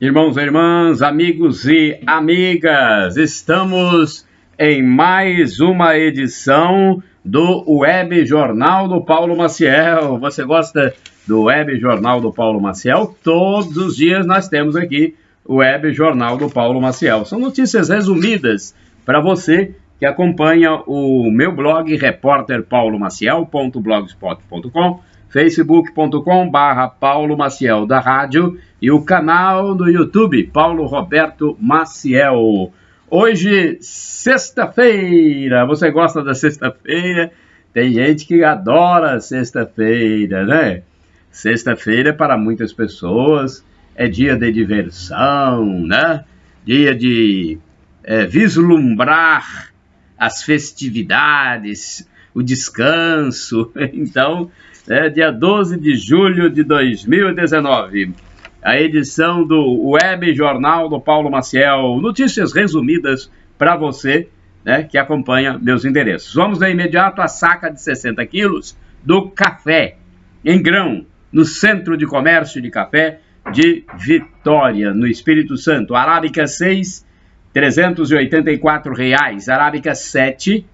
Irmãos e irmãs, amigos e amigas, estamos em mais uma edição do Web Jornal do Paulo Maciel. Você gosta do Web Jornal do Paulo Maciel? Todos os dias nós temos aqui o Web Jornal do Paulo Maciel. São notícias resumidas para você que acompanha o meu blog, repórterpaulomaciel.blogspot.com, facebook.com/Paulo Maciel da Rádio e o canal do YouTube, Paulo Roberto Maciel. Hoje, sexta-feira, você gosta da sexta-feira? Tem gente que adora sexta-feira, né? Sexta-feira, para muitas pessoas, é dia de diversão, né? Dia de vislumbrar as festividades, o descanso. Então, dia 12 de julho de 2019, a edição do Web Jornal do Paulo Maciel, notícias resumidas para você, né, que acompanha meus endereços. Vamos de imediato à saca de 60 quilos do café em grão, no Centro de Comércio de Café de Vitória, no Espírito Santo. Arábica 6, R$ 384, Arábica 7,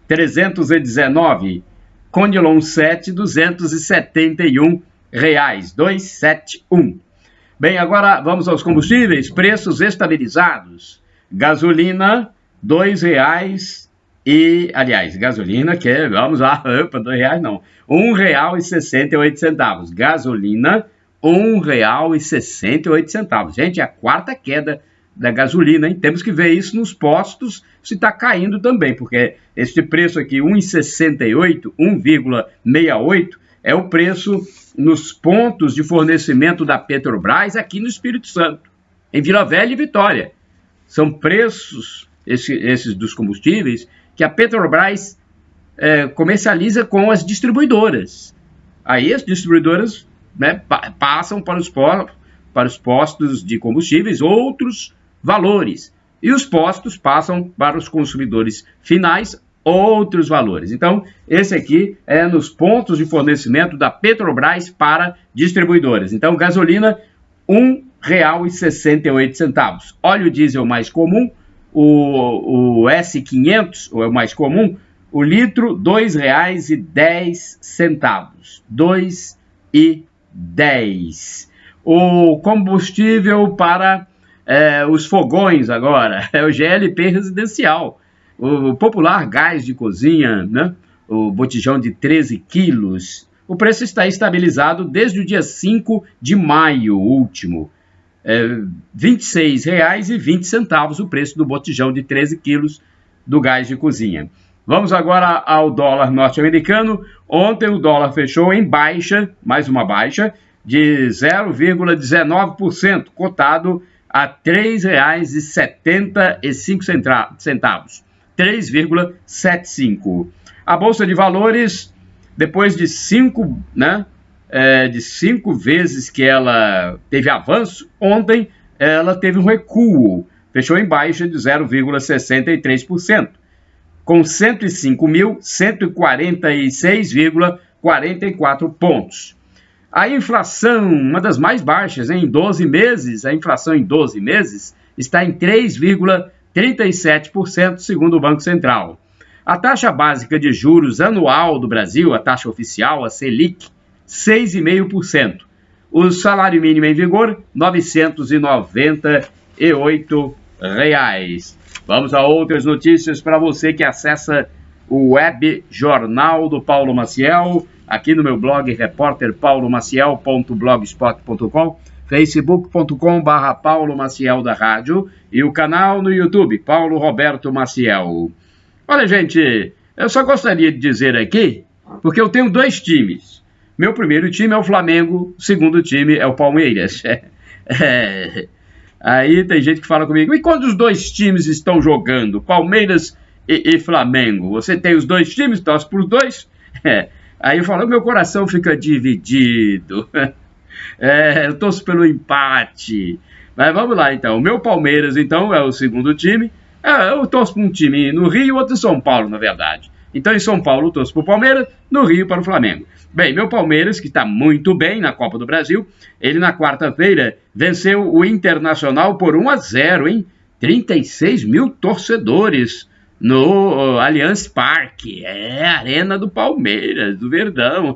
319, Conilon 7, R$ 271, 271. Bem, agora vamos aos combustíveis, preços estabilizados. Gasolina, R$ 2,00 e, aliás, gasolina que, vamos lá, opa, R$ 2,00 não, R$ 1,68. Gasolina, R$ 1,68. Gente, é a quarta queda da gasolina, hein? Temos que ver isso nos postos, se está caindo também, porque este preço aqui, 1,68, 1,68, é o preço nos pontos de fornecimento da Petrobras aqui no Espírito Santo, em Vila Velha e Vitória. São preços, esses dos combustíveis, que a Petrobras comercializa com as distribuidoras. Aí as distribuidoras, né, passam para os postos de combustíveis outros valores, e os postos passam para os consumidores finais outros valores. Então, esse aqui é nos pontos de fornecimento da Petrobras para distribuidoras. Então, gasolina, R$ 1,68. Óleo diesel mais comum, o S500, ou é o mais comum, o litro, R$ 2,10. R$ 2,10. O combustível para os fogões agora é o GLP residencial, o popular gás de cozinha, né? O botijão de 13 quilos. O preço está estabilizado desde o dia 5 de maio último. R$ 26,20 o preço do botijão de 13 quilos do gás de cozinha. Vamos agora ao dólar norte-americano. Ontem o dólar fechou em baixa, mais uma baixa, de 0,19%, cotado a R$ 3,75. 3,75. A Bolsa de Valores, depois de cinco vezes que ela teve avanço, ontem ela teve um recuo, fechou em baixa de 0,63%, com 105.146,44 pontos. A inflação, uma das mais baixas, em 12 meses, a inflação em 12 meses está em 3,37%, segundo o Banco Central. A taxa básica de juros anual do Brasil, a taxa oficial, a Selic, 6,5%. O salário mínimo em vigor, R$ 998. Vamos a outras notícias para você que acessa o Web Jornal do Paulo Maciel, aqui no meu blog, repórterpaulomaciel.blogspot.com, facebook.com/Paulo Maciel da Rádio e o canal no YouTube, Paulo Roberto Maciel. Olha, gente, eu só gostaria de dizer aqui, porque eu tenho dois times. Meu primeiro time é o Flamengo, o segundo time é o Palmeiras. Aí tem gente que fala comigo, e quando os dois times estão jogando, Palmeiras e Flamengo, você tem os dois times, torce por os dois? Aí eu falo, meu coração fica dividido. Eu torço pelo empate. Mas vamos lá, então. O meu Palmeiras, então, é o segundo time. Eu torço para um time no Rio e outro em São Paulo, na verdade. Então, em São Paulo, torço para o Palmeiras, no Rio para o Flamengo. Bem, meu Palmeiras, que está muito bem na Copa do Brasil, ele na quarta-feira venceu o Internacional por 1-0, hein? 36 mil torcedores no Allianz Parque, a arena do Palmeiras, do Verdão.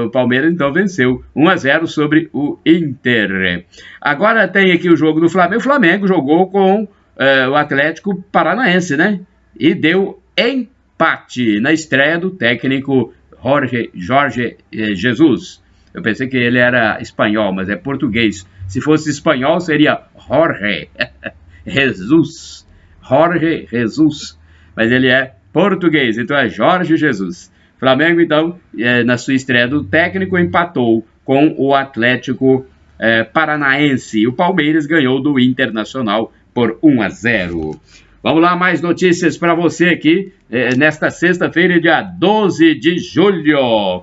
O Palmeiras então venceu 1-0 sobre o Inter. Agora tem aqui o jogo do Flamengo. O Flamengo jogou com o Atlético Paranaense, né? E deu empate na estreia do técnico Jorge Jesus. Eu pensei que ele era espanhol, mas é português. Se fosse espanhol, seria Jorge Jesus. Jorge Jesus. Mas ele é português, então é Jorge Jesus. Flamengo, então, na sua estreia do técnico, empatou com o Atlético Paranaense. O Palmeiras ganhou do Internacional por 1-0. Vamos lá, mais notícias para você aqui, nesta sexta-feira, dia 12 de julho.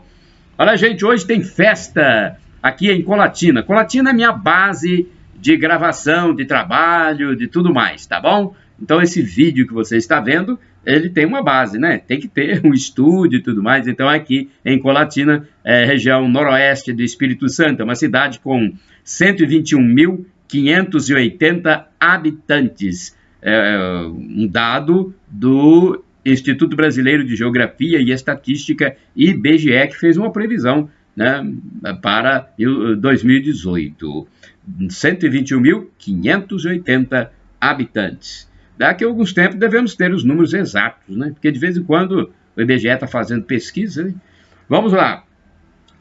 Olha, gente, hoje tem festa aqui em Colatina. Colatina é minha base de gravação, de trabalho, de tudo mais, tá bom? Então, esse vídeo que você está vendo, ele tem uma base, né? Tem que ter um estúdio e tudo mais. Então, aqui em Colatina, região noroeste do Espírito Santo, uma cidade com 121.580 habitantes. Um dado do Instituto Brasileiro de Geografia e Estatística, IBGE, que fez uma previsão, né, para 2018. 121.580 habitantes. Daqui a alguns tempos devemos ter os números exatos, né? Porque de vez em quando o IBGE está fazendo pesquisa, né? Vamos lá.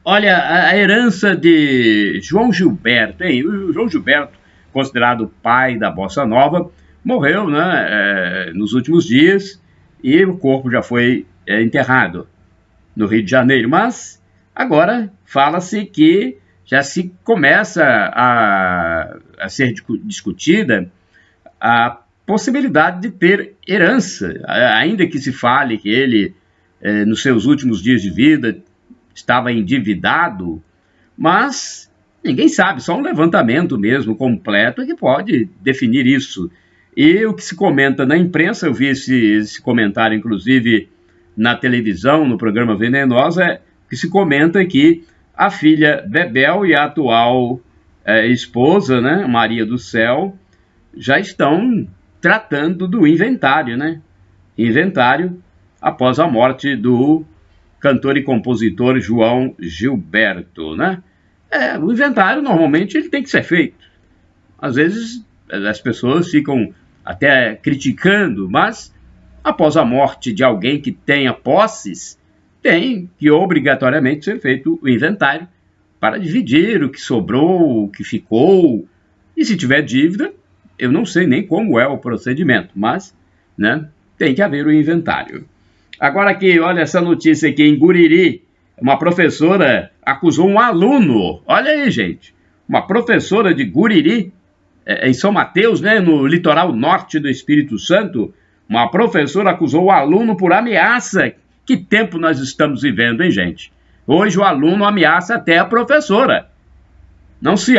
Olha, a herança de João Gilberto, hein? O João Gilberto, considerado o pai da Bossa Nova, morreu, né, nos últimos dias e o corpo já foi enterrado no Rio de Janeiro. Mas agora fala-se que já se começa a ser discutida a possibilidade de ter herança, ainda que se fale que ele, nos seus últimos dias de vida, estava endividado, mas ninguém sabe, só um levantamento mesmo completo é que pode definir isso. E o que se comenta na imprensa, eu vi esse comentário inclusive na televisão, no programa Venenosa, que se comenta que a filha Bebel e a atual esposa, né, Maria do Céu, já estão tratando do inventário, né? Inventário após a morte do cantor e compositor João Gilberto, né? O inventário normalmente ele tem que ser feito. Às vezes as pessoas ficam até criticando, mas após a morte de alguém que tenha posses, tem que obrigatoriamente ser feito o inventário para dividir o que sobrou, o que ficou. E se tiver dívida, eu não sei nem como é o procedimento, mas, né, tem que haver o inventário. Agora aqui, olha essa notícia aqui em Guriri. Uma professora acusou um aluno. Olha aí, gente. Uma professora de Guriri, em São Mateus, né, no litoral norte do Espírito Santo, uma professora acusou o aluno por ameaça. Que tempo nós estamos vivendo, hein, gente? Hoje o aluno ameaça até a professora. Não se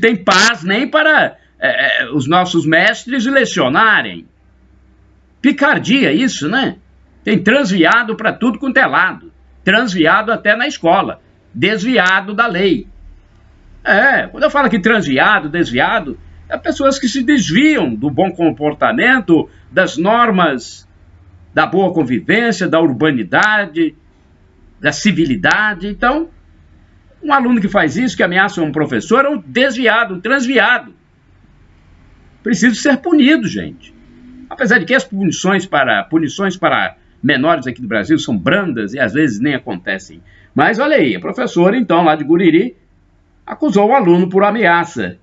tem paz nem para os nossos mestres lecionarem. Picardia isso, né? Tem transviado para tudo quanto é lado. Transviado até na escola. Desviado da lei. Quando eu falo aqui transviado, desviado, é pessoas que se desviam do bom comportamento, das normas da boa convivência, da urbanidade, da civilidade. Então, um aluno que faz isso, que ameaça um professor, é um desviado, um transviado. Precisa ser punido, gente. Apesar de que as punições para menores aqui do Brasil são brandas e às vezes nem acontecem. Mas olha aí, a professora, então, lá de Guriri, acusou o aluno por ameaça.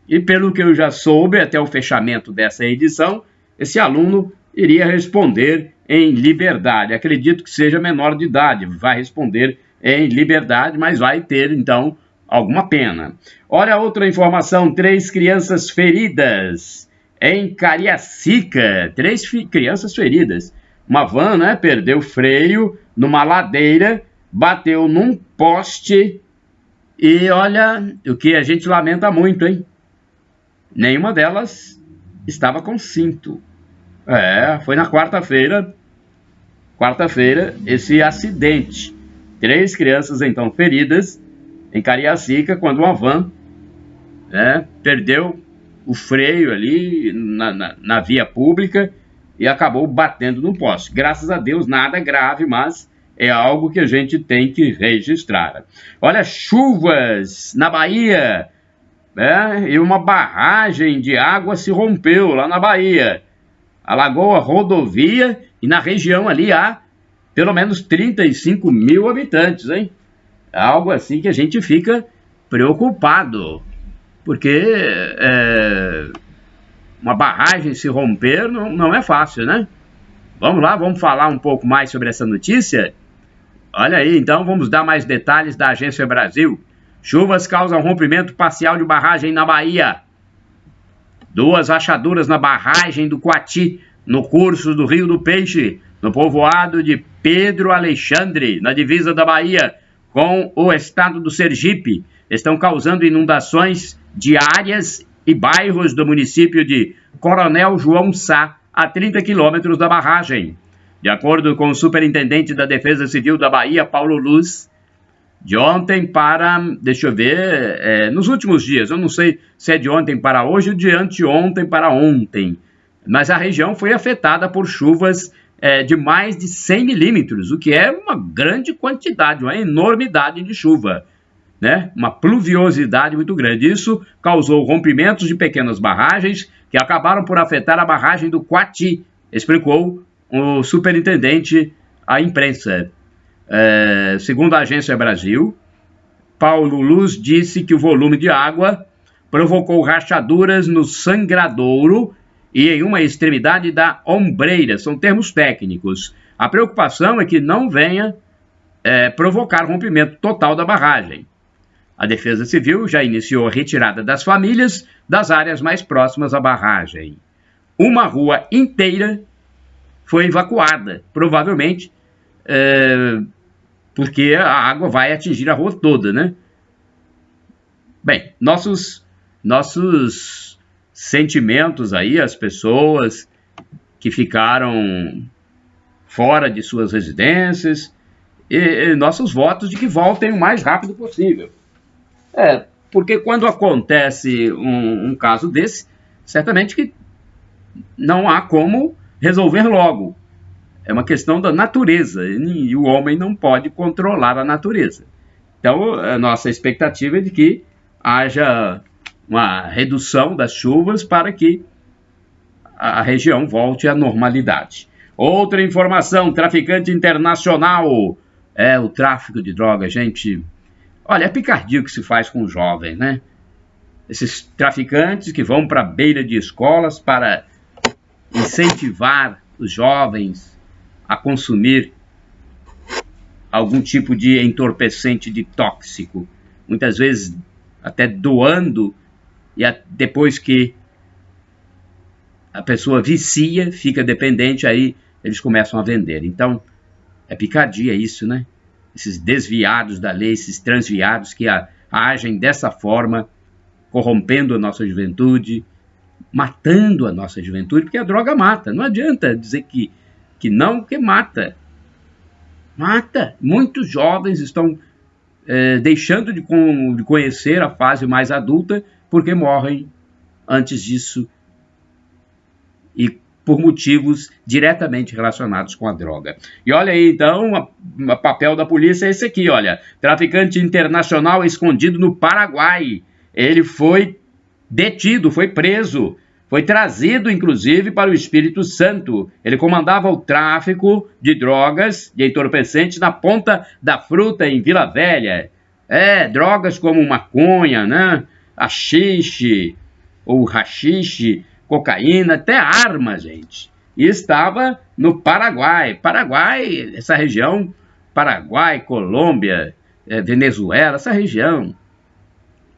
E pelo que eu já soube, até o fechamento dessa edição, esse aluno iria responder em liberdade. Acredito que seja menor de idade, vai responder em liberdade, mas vai ter, então, alguma pena. Olha outra informação, 3 crianças feridas em Cariacica. 3 crianças feridas. Uma van, né, perdeu freio numa ladeira, bateu num poste e olha, o que a gente lamenta muito, hein? Nenhuma delas estava com cinto. Foi na quarta-feira, esse acidente. 3 crianças, então, feridas em Cariacica, quando uma van, né, perdeu o freio ali na via pública e acabou batendo no poste. Graças a Deus, nada grave, mas é algo que a gente tem que registrar. Olha, chuvas na Bahia, né, e uma barragem de água se rompeu lá na Bahia. Alagou a rodovia e na região ali há pelo menos 35 mil habitantes, hein? Algo assim que a gente fica preocupado, porque uma barragem se romper não é fácil, né? Vamos lá, vamos falar um pouco mais sobre essa notícia? Olha aí, então vamos dar mais detalhes da Agência Brasil. Chuvas causam rompimento parcial de barragem na Bahia. 2 rachaduras na barragem do Coati, no curso do Rio do Peixe, no povoado de Pedro Alexandre, na divisa da Bahia com o estado do Sergipe, estão causando inundações de áreas e bairros do município de Coronel João Sá, a 30 quilômetros da barragem. De acordo com o superintendente da Defesa Civil da Bahia, Paulo Luz, de ontem para, deixa eu ver, nos últimos dias, eu não sei se é de ontem para hoje ou de anteontem para ontem, mas a região foi afetada por chuvas de mais de 100 milímetros, o que é uma grande quantidade, uma enormidade de chuva, né? Uma pluviosidade muito grande. Isso causou rompimentos de pequenas barragens que acabaram por afetar a barragem do Coati, explicou o superintendente à imprensa. Segundo a Agência Brasil, Paulo Luz disse que o volume de água provocou rachaduras no sangradouro e em uma extremidade da ombreira, são termos técnicos. A preocupação é que não venha provocar rompimento total da barragem. A Defesa Civil já iniciou a retirada das famílias das áreas mais próximas à barragem. Uma rua inteira foi evacuada, provavelmente porque a água vai atingir a rua toda, né? Bem, nossos sentimentos aí, as pessoas que ficaram fora de suas residências, e nossos votos de que voltem o mais rápido possível. Porque quando acontece um caso desse, certamente que não há como resolver logo. É uma questão da natureza, e o homem não pode controlar a natureza. Então, a nossa expectativa é de que haja uma redução das chuvas para que a região volte à normalidade. Outra informação, traficante internacional. O tráfico de drogas, gente. Olha, é picardia o que se faz com os jovens, né? Esses traficantes que vão para a beira de escolas para incentivar os jovens a consumir algum tipo de entorpecente de tóxico, muitas vezes até doando, e depois que a pessoa vicia, fica dependente, aí eles começam a vender. Então, é picardia isso, né? Esses desviados da lei, esses transviados que agem dessa forma, corrompendo a nossa juventude, matando a nossa juventude, porque a droga mata. Não adianta dizer que não, que mata. Mata. Muitos jovens estão deixando de conhecer a fase mais adulta porque morrem antes disso e por motivos diretamente relacionados com a droga. E olha aí, então, o papel da polícia é esse aqui, olha. Traficante internacional escondido no Paraguai. Ele foi detido, foi preso. Foi trazido, inclusive, para o Espírito Santo. Ele comandava o tráfico de drogas, de entorpecentes, na Ponta da Fruta, em Vila Velha. Drogas como maconha, né? Haxixe, ou rachixe, cocaína, até arma, gente. E estava no Paraguai. Paraguai, essa região, Paraguai, Colômbia, Venezuela, essa região.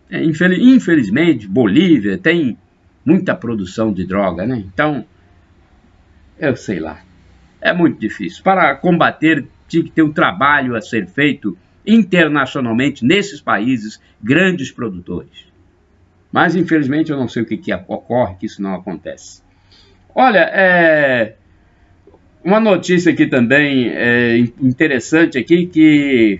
Infelizmente, Bolívia tem muita produção de droga, né? Então, eu sei lá, é muito difícil. Para combater, tinha que ter um trabalho a ser feito internacionalmente nesses países, grandes produtores. Mas, infelizmente, eu não sei o que ocorre, que isso não acontece. Olha, uma notícia aqui também interessante aqui, que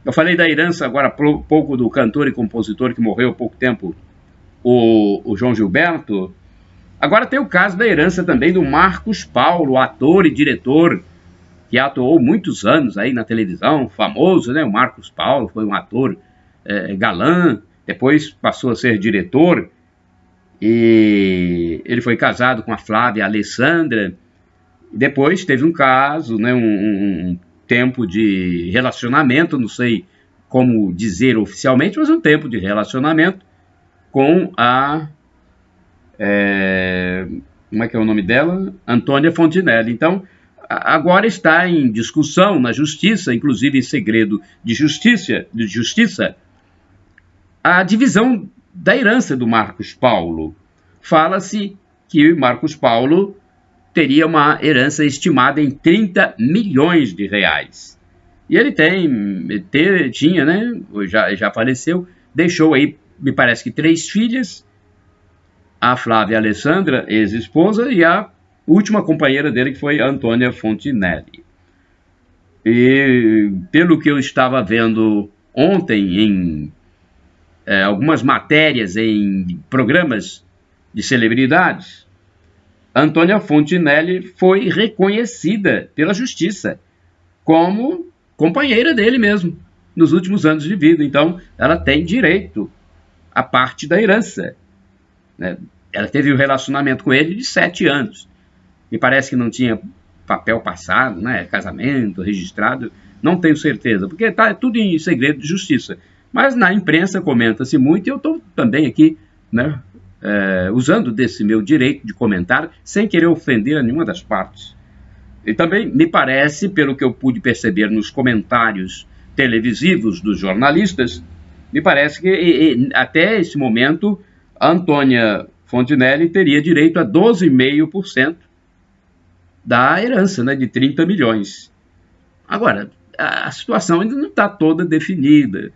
eu falei da herança agora há pouco do cantor e compositor que morreu há pouco tempo, o João Gilberto. Agora tem o caso da herança também do Marcos Paulo, ator e diretor, que atuou muitos anos aí na televisão, famoso, né? O Marcos Paulo foi um ator galã, depois passou a ser diretor, e ele foi casado com a Flávia Alessandra. Depois teve um caso, né, um tempo de relacionamento, não sei como dizer oficialmente, mas um tempo de relacionamento com a... como é que é o nome dela? Antônia Fontinelli. Então, agora está em discussão na justiça, inclusive em segredo de justiça, a divisão da herança do Marcos Paulo. Fala-se que Marcos Paulo teria uma herança estimada em 30 milhões de reais. E ele tinha, né, já faleceu, deixou aí, me parece que 3 filhas, a Flávia Alessandra, ex-esposa, e a última companheira dele, que foi a Antônia Fontinelli. E pelo que eu estava vendo ontem em algumas matérias em programas de celebridades, Antônia Fontinelli foi reconhecida pela justiça como companheira dele mesmo, nos últimos anos de vida. Então, ela tem direito à parte da herança, né? Ela teve um relacionamento com ele de 7 anos. Me parece que não tinha papel passado, né? Casamento registrado, não tenho certeza, porque está tudo em segredo de justiça. Mas na imprensa comenta-se muito, e eu estou também aqui, né, usando desse meu direito de comentar, sem querer ofender a nenhuma das partes. E também me parece, pelo que eu pude perceber nos comentários televisivos dos jornalistas, me parece que até esse momento a Antônia Fontinelli teria direito a 12,5% da herança, né, de 30 milhões. Agora, a situação ainda não está toda definida.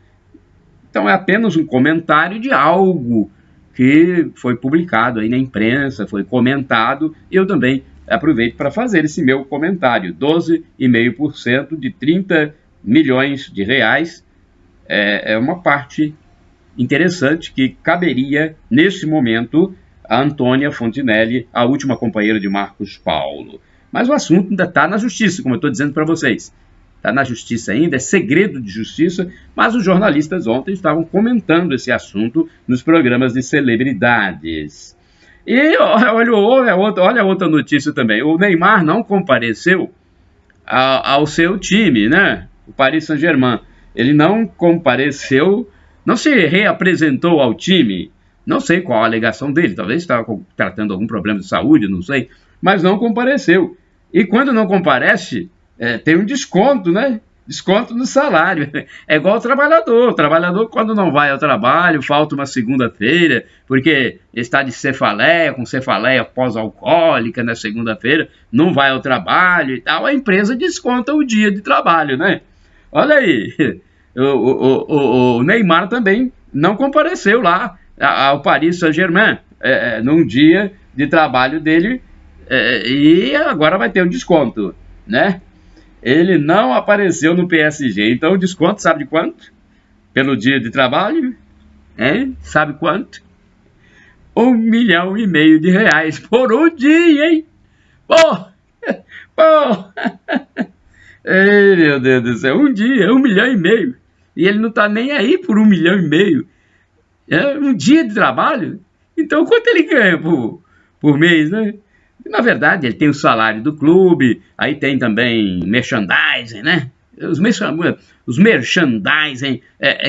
Então é apenas um comentário de algo que foi publicado aí na imprensa, foi comentado, e eu também aproveito para fazer esse meu comentário. 12,5% de 30 milhões de reais é uma parte interessante que caberia, nesse momento, a Antônia Fontinelli, a última companheira de Marcos Paulo. Mas o assunto ainda está na justiça, como eu estou dizendo para vocês. Está na justiça ainda, é segredo de justiça, mas os jornalistas ontem estavam comentando esse assunto nos programas de celebridades. E olha outra notícia também. O Neymar não compareceu ao seu time, né? O Paris Saint-Germain. Ele não compareceu, não se reapresentou ao time. Não sei qual a alegação dele, talvez estava tratando algum problema de saúde, não sei, mas não compareceu. E quando não comparece, tem um desconto, né? Desconto no salário. É igual o trabalhador. O trabalhador, quando não vai ao trabalho, falta uma segunda-feira, porque está de cefaleia, com cefaleia pós-alcoólica na segunda-feira, não vai ao trabalho e tal, a empresa desconta o dia de trabalho, né? Olha aí, o Neymar também não compareceu lá ao Paris Saint-Germain num dia de trabalho dele, e agora vai ter um desconto, né? Ele não apareceu no PSG, então o desconto sabe de quanto? Pelo dia de trabalho? Sabe quanto? 1,5 milhão de reais por um dia, hein? Pô! Ei, meu Deus do céu, um dia, 1,5 milhão. E ele não tá nem aí por 1,5 milhão. Um dia de trabalho? Então quanto ele ganha por mês, né? Na verdade, ele tem o salário do clube, aí tem também merchandising, né? Os merchandising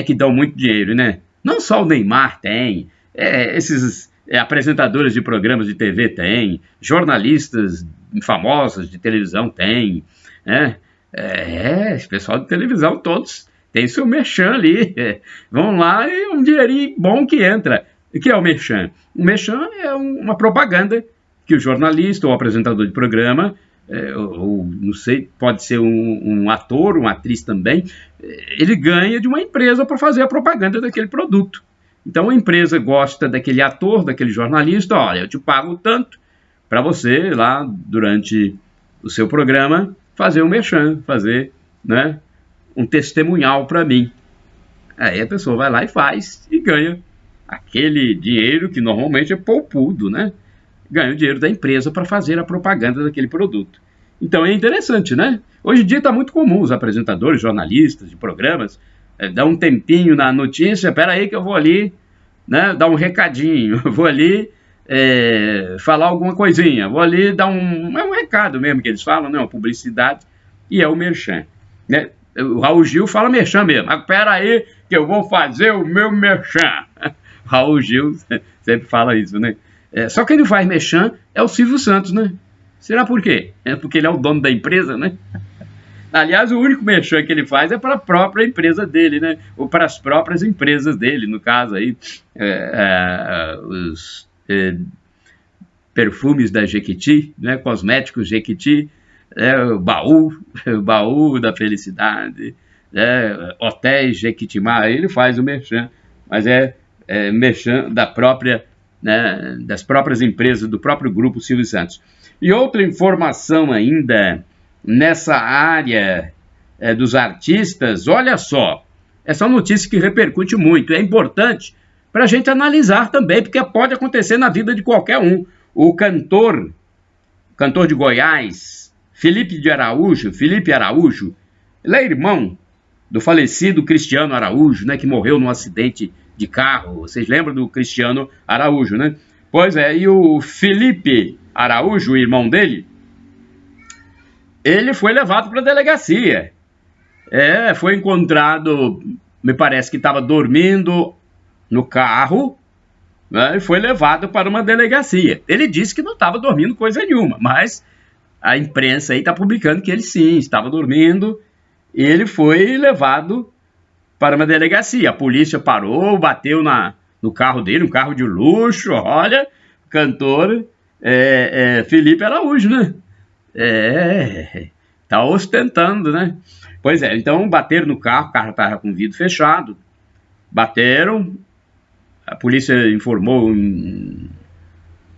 que dão muito dinheiro, né? Não só o Neymar tem, esses apresentadores de programas de TV tem, jornalistas famosos de televisão tem, né? Esse pessoal de televisão todos tem seu merchan ali, vão lá e um dinheirinho bom que entra. O que é o merchan? O merchan é uma propaganda que o jornalista ou apresentador de programa, ou não sei, pode ser um ator, uma atriz também, ele ganha de uma empresa para fazer a propaganda daquele produto. Então a empresa gosta daquele ator, daquele jornalista, olha, eu te pago tanto para você, lá durante o seu programa, fazer um merchan, fazer, né, um testemunhal para mim. Aí a pessoa vai lá e faz e ganha aquele dinheiro que normalmente é poupudo, né? Ganha o dinheiro da empresa para fazer a propaganda daquele produto. Então é interessante, né? Hoje em dia está muito comum os apresentadores, jornalistas de programas, dar um tempinho na notícia, espera aí que eu vou ali, né, dar um recadinho, vou ali falar alguma coisinha, vou ali dar um recado mesmo que eles falam, né, uma publicidade, e é o merchan, né? O Raul Gil fala merchan mesmo, mas espera aí que eu vou fazer o meu merchan. Raul Gil sempre fala isso, né? Só quem não faz merchan é o Silvio Santos, né? Será por quê? É porque ele é o dono da empresa, né? Aliás, o único merchan que ele faz é para a própria empresa dele, né? Ou para as próprias empresas dele, no caso aí, os perfumes da Jequiti, né? Cosméticos Jequiti, o baú da felicidade, hotéis Jequitimá, ele faz o merchan, mas merchan da própria, né, das próprias empresas, do próprio grupo Silvio Santos. E outra informação ainda nessa área dos artistas, olha só, essa notícia que repercute muito, é importante para a gente analisar também, porque pode acontecer na vida de qualquer um. O cantor de Goiás, Felipe Araújo, ele é irmão do falecido Cristiano Araújo, né, que morreu num acidente de carro. Vocês lembram do Cristiano Araújo, né? Pois é, e o Felipe Araújo, o irmão dele, ele foi levado para a delegacia. Foi encontrado, me parece que estava dormindo no carro, né, e foi levado para uma delegacia. Ele disse que não estava dormindo coisa nenhuma, mas a imprensa aí está publicando que ele sim estava dormindo, e ele foi levado para uma delegacia. A polícia parou, bateu no carro dele, um carro de luxo, olha, cantor Felipe Araújo, né? Tá ostentando, né? Pois é, então bateram no carro, o carro estava com o vidro fechado, bateram, a polícia informou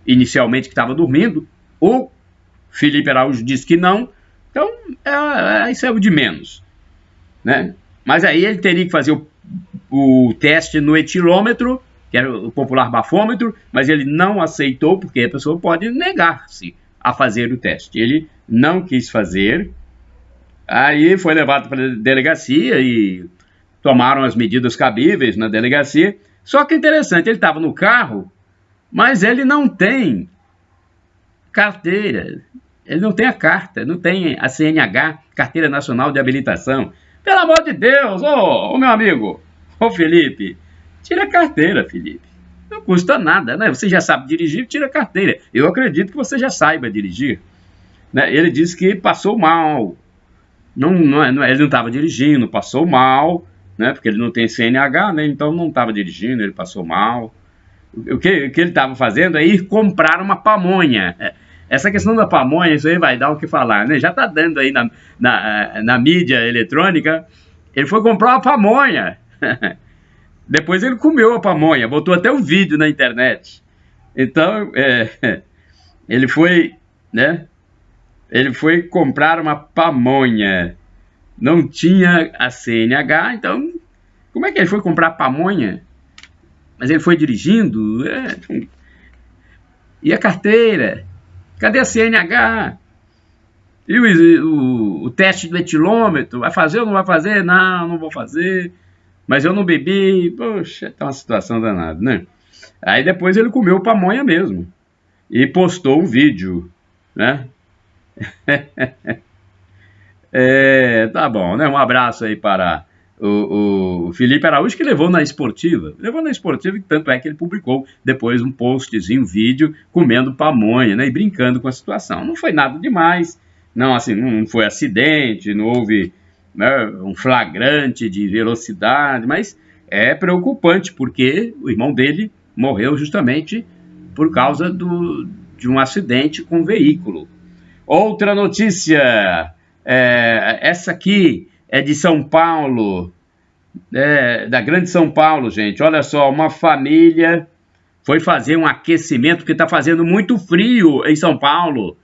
inicialmente que estava dormindo, o Felipe Araújo disse que não, então isso é o de menos, né? Mas aí ele teria que fazer o teste no etilômetro, que era o popular bafômetro, mas ele não aceitou, porque a pessoa pode negar-se a fazer o teste. Ele não quis fazer, aí foi levado para a delegacia e tomaram as medidas cabíveis na delegacia. Só que interessante, ele estava no carro, mas ele não tem carteira, ele não tem a carta, não tem a CNH, Carteira Nacional de Habilitação. Pelo amor de Deus, ô meu amigo, ô Felipe, tira a carteira, Felipe. Não custa nada, né? Você já sabe dirigir, tira a carteira. Eu acredito que você já saiba dirigir, né? Ele disse que passou mal. Ele não estava dirigindo, passou mal, né? Porque ele não tem CNH, né? Então não estava dirigindo, ele passou mal. O que ele estava fazendo é ir comprar uma pamonha. Essa questão da pamonha, isso aí vai dar o que falar, né? Já está dando aí na mídia eletrônica. Ele foi comprar uma pamonha. Depois ele comeu a pamonha, botou até um vídeo na internet. Então, ele foi, né? Ele foi comprar uma pamonha. Não tinha a CNH, então, como é que ele foi comprar pamonha? Mas ele foi dirigindo? E a carteira? Cadê a CNH? E o teste do etilômetro? Vai fazer ou não vai fazer? Não vou fazer. Mas eu não bebi. Poxa, tá uma situação danada, né? Aí depois ele comeu pamonha mesmo. E postou um vídeo, né? Tá bom, né? Um abraço aí para o Felipe Araújo, que levou na esportiva. Levou na esportiva, tanto é que ele publicou depois um postzinho, um vídeo, comendo pamonha, né? E brincando com a situação. Não foi nada demais. Não, assim, não foi acidente, não houve, né, um flagrante de velocidade, mas é preocupante, porque o irmão dele morreu justamente por causa de um acidente com veículo. Outra notícia, essa aqui é de São Paulo, da grande São Paulo, gente. Olha só, uma família foi fazer um aquecimento, porque está fazendo muito frio em São Paulo.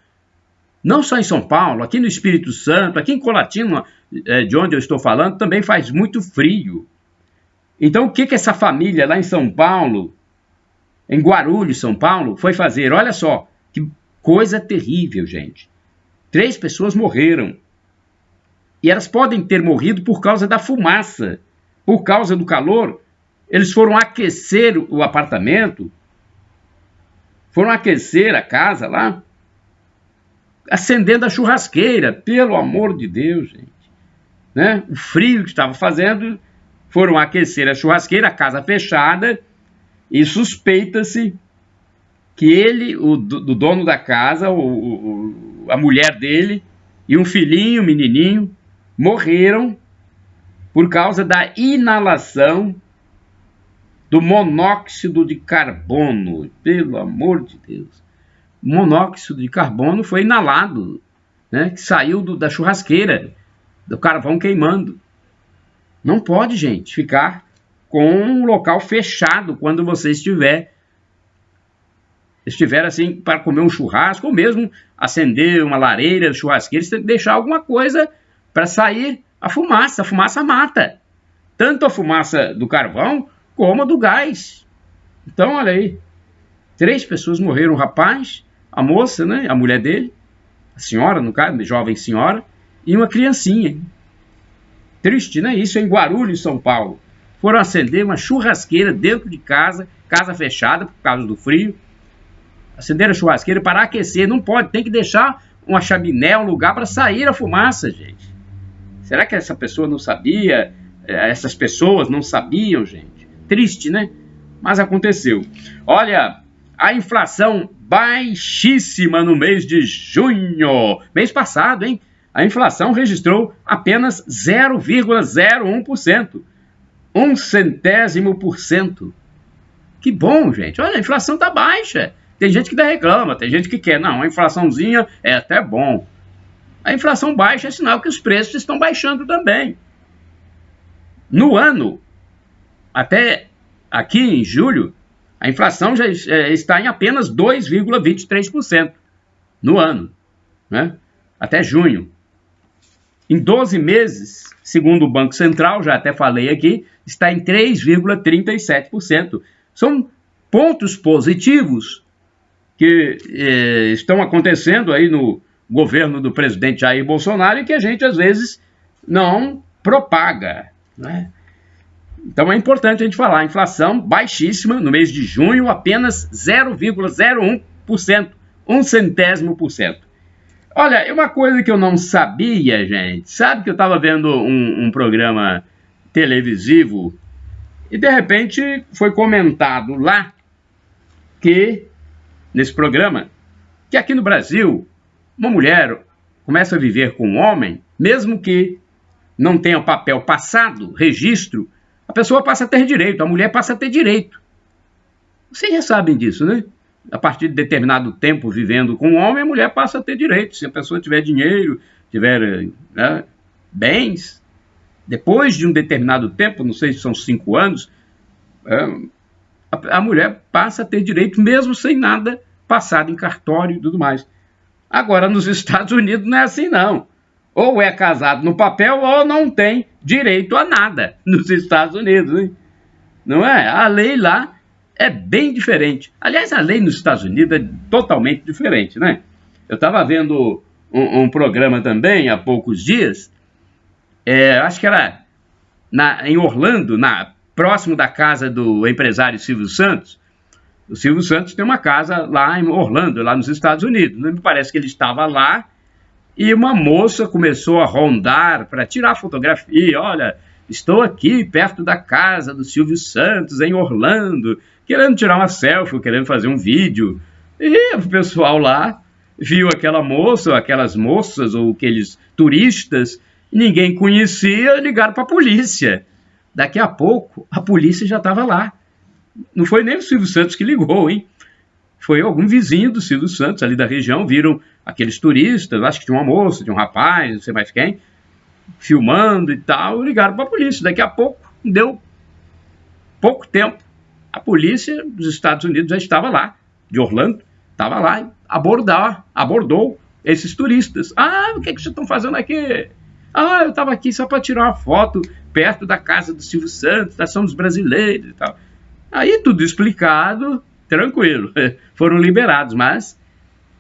Não só em São Paulo, aqui no Espírito Santo, aqui em Colatina, de onde eu estou falando, também faz muito frio. Então, o que essa família lá em São Paulo, em Guarulhos, São Paulo, foi fazer? Olha só, que coisa terrível, gente. 3 pessoas morreram. E elas podem ter morrido por causa da fumaça, por causa do calor. Eles foram aquecer o apartamento, foram aquecer a casa lá, acendendo a churrasqueira, pelo amor de Deus, gente. Né? O frio que estava fazendo, foram aquecer a churrasqueira, a casa fechada, e suspeita-se que ele, o dono da casa, a mulher dele e um filhinho, um menininho, morreram por causa da inalação do monóxido de carbono. Pelo amor de Deus. O monóxido de carbono foi inalado, né, que saiu da churrasqueira, do carvão queimando. Não pode, gente, ficar com um local fechado quando você estiver assim para comer um churrasco, ou mesmo acender uma lareira, churrasqueira, você tem que deixar alguma coisa para sair a fumaça. A fumaça mata. Tanto a fumaça do carvão como a do gás. Então, olha aí. 3 pessoas morreram, o rapaz, a moça, né, a mulher dele, a senhora, no caso, jovem senhora, e uma criancinha. Triste, né? Isso em Guarulhos, São Paulo. Foram acender uma churrasqueira dentro de casa, casa fechada por causa do frio. Acenderam a churrasqueira para aquecer. Não pode, tem que deixar uma chaminé, um lugar para sair a fumaça, gente. Será que essa pessoa não sabia? Essas pessoas não sabiam, gente? Triste, né? Mas aconteceu. Olha, a inflação baixíssima no mês de junho. Mês passado, hein? A inflação registrou apenas 0,01%. 0,01%. Que bom, gente. Olha, a inflação está baixa. Tem gente que reclama, tem gente que quer. Não, a inflaçãozinha é até bom. A inflação baixa é sinal que os preços estão baixando também. No ano, até aqui em julho, a inflação já está em apenas 2,23% no ano, né? Até junho. Em 12 meses, segundo o Banco Central, já até falei aqui, está em 3,37%. São pontos positivos que estão acontecendo aí no governo do presidente Jair Bolsonaro e que a gente, às vezes, não propaga, né? Então é importante a gente falar, a inflação baixíssima no mês de junho, apenas 0,01%, 0,01%. Olha, uma coisa que eu não sabia, gente, sabe que eu estava vendo um programa televisivo e de repente foi comentado lá que, nesse programa, que aqui no Brasil, uma mulher começa a viver com um homem, mesmo que não tenha papel passado, registro, a pessoa passa a ter direito, a mulher passa a ter direito. Vocês já sabem disso, né? A partir de determinado tempo vivendo com um homem, a mulher passa a ter direito. Se a pessoa tiver dinheiro, tiver, né, bens, depois de um determinado tempo, não sei se são 5 anos, a mulher passa a ter direito mesmo sem nada passado em cartório e tudo mais. Agora, nos Estados Unidos não é assim, não. Ou é casado no papel ou não tem direito a nada nos Estados Unidos, hein? Não é? A lei lá é bem diferente. Aliás, a lei nos Estados Unidos é totalmente diferente, né? Eu estava vendo um programa também há poucos dias, acho que era em Orlando, próximo da casa do empresário Silvio Santos. O Silvio Santos tem uma casa lá em Orlando, lá nos Estados Unidos. Me parece que ele estava lá e uma moça começou a rondar para tirar fotografia. Olha, estou aqui perto da casa do Silvio Santos, em Orlando, querendo tirar uma selfie, querendo fazer um vídeo. E o pessoal lá viu aquela moça, aquelas moças ou aqueles turistas, ninguém conhecia, ligaram para a polícia. Daqui a pouco, a polícia já estava lá. Não foi nem o Silvio Santos que ligou, hein? Foi algum vizinho do Silvio Santos, ali da região, viram aqueles turistas, acho que tinha uma moça, tinha um rapaz, não sei mais quem, filmando e tal, ligaram para a polícia. Daqui a pouco, deu pouco tempo, a polícia dos Estados Unidos já estava lá, de Orlando, estava lá e abordou esses turistas. Ah, o que vocês estão fazendo aqui? Ah, eu estava aqui só para tirar uma foto perto da casa do Silvio Santos, da Ação dos Brasileiros e tal. Aí tudo explicado, tranquilo, foram liberados, mas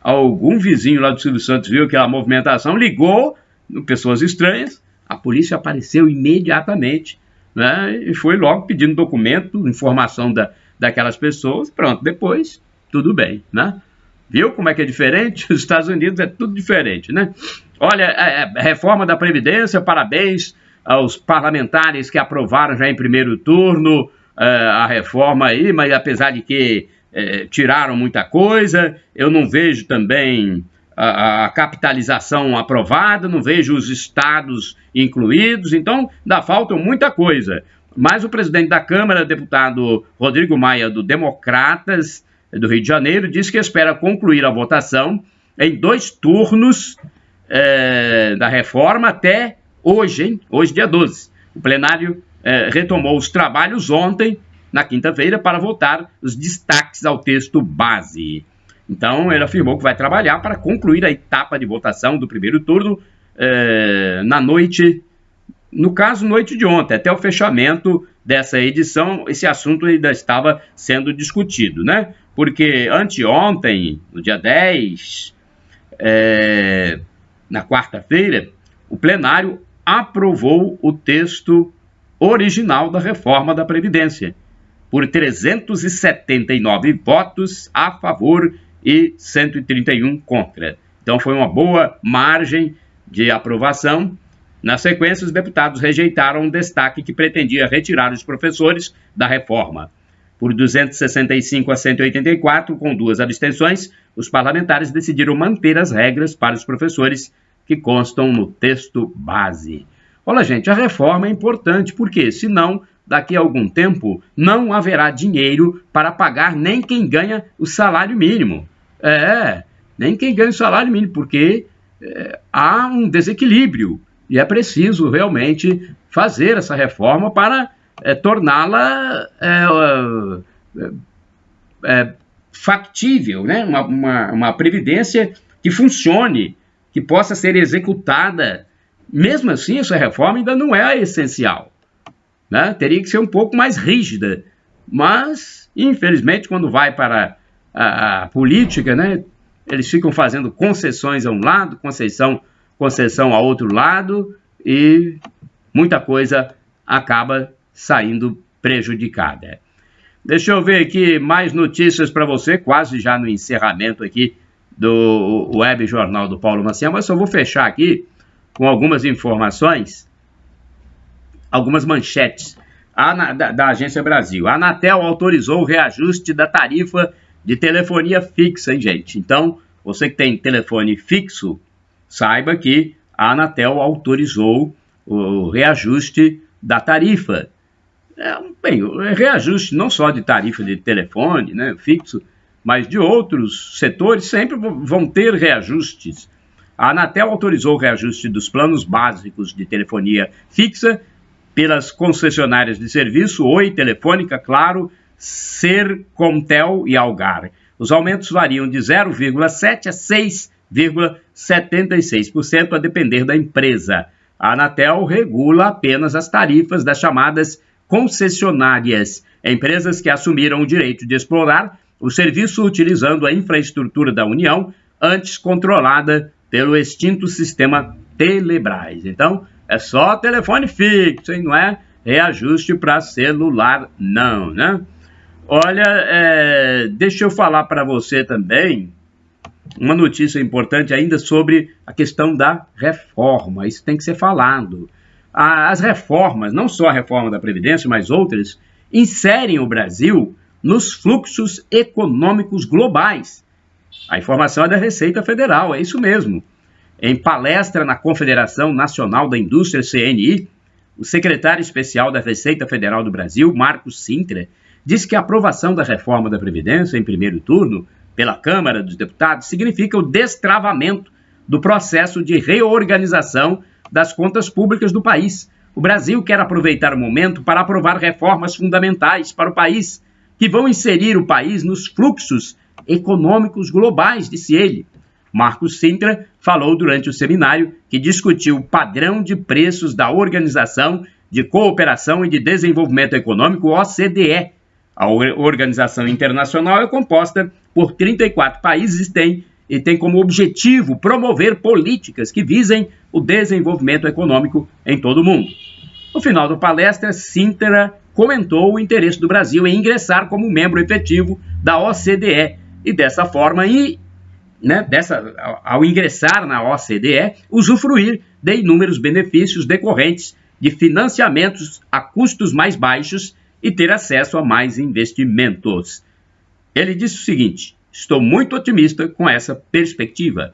algum vizinho lá do Silvio Santos viu aquela movimentação, ligou, pessoas estranhas, a polícia apareceu imediatamente, né, e foi logo pedindo documento, informação daquelas pessoas, pronto, depois tudo bem, né? Viu como é que é diferente? Os Estados Unidos é tudo diferente, né? Olha, a reforma da Previdência, parabéns aos parlamentares que aprovaram já em primeiro turno a reforma aí, mas apesar de que tiraram muita coisa, eu não vejo também a capitalização aprovada, não vejo os estados incluídos, então ainda falta muita coisa. Mas o presidente da Câmara, deputado Rodrigo Maia, do Democratas, do Rio de Janeiro, disse que espera concluir a votação em 2 turnos da reforma até hoje, hein? Hoje, dia 12. O plenário retomou os trabalhos ontem, na quinta-feira, para votar os destaques ao texto base. Então, ele afirmou que vai trabalhar para concluir a etapa de votação do primeiro turno na noite, no caso, noite de ontem, até o fechamento dessa edição. Esse assunto ainda estava sendo discutido, né? Porque anteontem, no dia 10, na quarta-feira, o plenário aprovou o texto original da reforma da Previdência, por 379 votos a favor e 131 contra. Então foi uma boa margem de aprovação. Na sequência, os deputados rejeitaram um destaque que pretendia retirar os professores da reforma. Por 265 a 184, com 2 abstenções, os parlamentares decidiram manter as regras para os professores que constam no texto base. Olha, gente, a reforma é importante, porque senão, daqui a algum tempo, não haverá dinheiro para pagar nem quem ganha o salário mínimo. Nem quem ganha o salário mínimo, porque há um desequilíbrio e é preciso realmente fazer essa reforma para torná-la factível, né? Uma previdência que funcione, que possa ser executada. Mesmo assim, essa reforma ainda não é a essencial, né? Teria que ser um pouco mais rígida, mas, infelizmente, quando vai para a política, né, eles ficam fazendo concessões a um lado, concessão a outro lado, e muita coisa acaba saindo prejudicada. Deixa eu ver aqui mais notícias para você, quase já no encerramento aqui do Web Jornal do Paulo Maciel, mas só vou fechar aqui com algumas informações, algumas manchetes da Agência Brasil. A Anatel autorizou o reajuste da tarifa de telefonia fixa, hein, gente? Então, você que tem telefone fixo, saiba que a Anatel autorizou o reajuste da tarifa. Bem, o reajuste não só de tarifa de telefone, né, fixo, mas de outros setores sempre vão ter reajustes. A Anatel autorizou o reajuste dos planos básicos de telefonia fixa pelas concessionárias de serviço Oi, Telefônica, Claro, Sercontel e Algar. Os aumentos variam de 0,7% a 6,76%, a depender da empresa. A Anatel regula apenas as tarifas das chamadas concessionárias, empresas que assumiram o direito de explorar o serviço utilizando a infraestrutura da União, antes controlada pelo extinto sistema Telebrás. Então, é só telefone fixo, hein? Não é reajuste para celular, não, né? Olha, deixa eu falar para você também uma notícia importante ainda sobre a questão da reforma. Isso tem que ser falado. As reformas, não só a reforma da Previdência, mas outras, inserem o Brasil nos fluxos econômicos globais. A informação é da Receita Federal, é isso mesmo. Em palestra na Confederação Nacional da Indústria, CNI, o secretário especial da Receita Federal do Brasil, Marcos Sintra, disse que a aprovação da reforma da Previdência em primeiro turno pela Câmara dos Deputados significa o destravamento do processo de reorganização das contas públicas do país. O Brasil quer aproveitar o momento para aprovar reformas fundamentais para o país, que vão inserir o país nos fluxos econômicos globais, disse ele. Marcos Sintra falou durante o seminário que discutiu o padrão de preços da Organização de Cooperação e de Desenvolvimento Econômico, OCDE. A organização internacional é composta por 34 países e tem como objetivo promover políticas que visem o desenvolvimento econômico em todo o mundo. No final da palestra, Sintra comentou o interesse do Brasil em ingressar como membro efetivo da OCDE e dessa forma, ao ingressar na OCDE, usufruir de inúmeros benefícios decorrentes de financiamentos a custos mais baixos e ter acesso a mais investimentos. Ele disse o seguinte: estou muito otimista com essa perspectiva.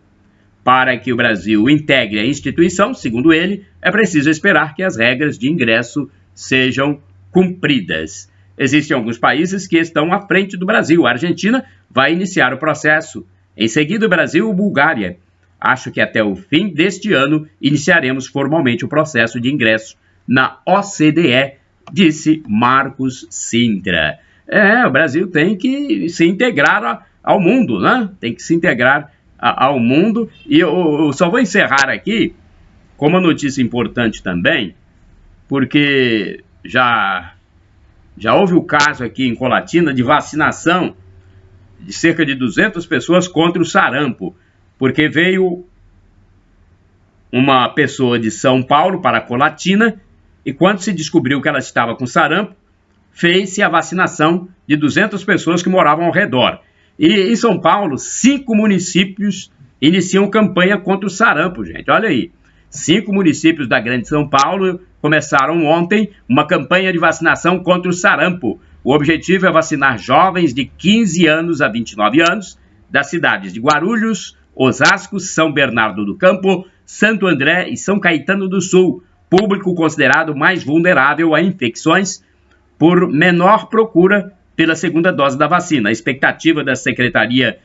Para que o Brasil integre a instituição, segundo ele, é preciso esperar que as regras de ingresso sejam cumpridas. Existem alguns países que estão à frente do Brasil. A Argentina vai iniciar o processo. Em seguida, o Brasil e Bulgária. Acho que até o fim deste ano iniciaremos formalmente o processo de ingresso na OCDE, disse Marcos Sintra. O Brasil tem que se integrar ao mundo, né? Tem que se integrar ao mundo. E eu só vou encerrar aqui com uma notícia importante também, porque já houve o caso aqui em Colatina de vacinação de cerca de 200 pessoas contra o sarampo, porque veio uma pessoa de São Paulo para Colatina e quando se descobriu que ela estava com sarampo, fez-se a vacinação de 200 pessoas que moravam ao redor. E em São Paulo, 5 municípios iniciam campanha contra o sarampo, gente. Olha aí, 5 municípios da Grande São Paulo começaram ontem uma campanha de vacinação contra o sarampo. O objetivo é vacinar jovens de 15 anos a 29 anos das cidades de Guarulhos, Osasco, São Bernardo do Campo, Santo André e São Caetano do Sul, público considerado mais vulnerável a infecções por menor procura pela segunda dose da vacina. A expectativa da Secretaria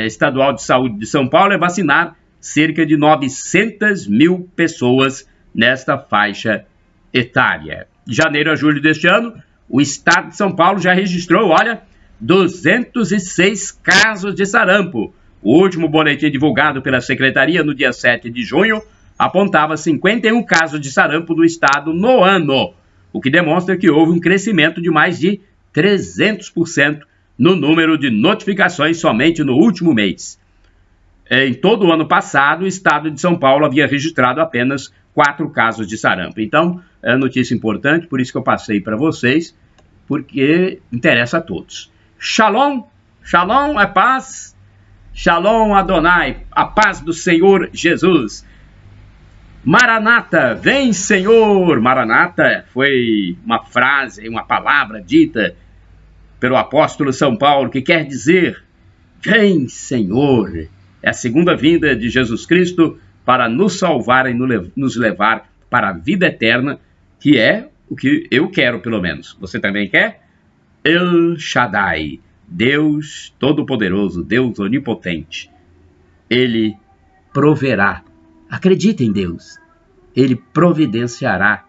Estadual de Saúde de São Paulo é vacinar cerca de 900 mil pessoas nesta faixa etária. De janeiro a julho deste ano, o estado de São Paulo já registrou, 206 casos de sarampo. O último boletim divulgado pela Secretaria no dia 7 de junho apontava 51 casos de sarampo no estado no ano, o que demonstra que houve um crescimento de mais de 300% no número de notificações somente no último mês. Em todo o ano passado, o estado de São Paulo havia registrado apenas 4 casos de sarampo. Então, é notícia importante, por isso que eu passei para vocês, porque interessa a todos. Shalom, shalom é paz, shalom Adonai, a paz do Senhor Jesus. Maranata, vem Senhor. Maranata foi uma frase, uma palavra dita pelo apóstolo São Paulo, que quer dizer, vem Senhor. É a segunda vinda de Jesus Cristo para nos salvar e nos levar para a vida eterna, que é o que eu quero, pelo menos. Você também quer? El Shaddai, Deus Todo-Poderoso, Deus Onipotente. Ele proverá. Acredite em Deus. Ele providenciará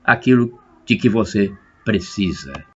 aquilo de que você precisa.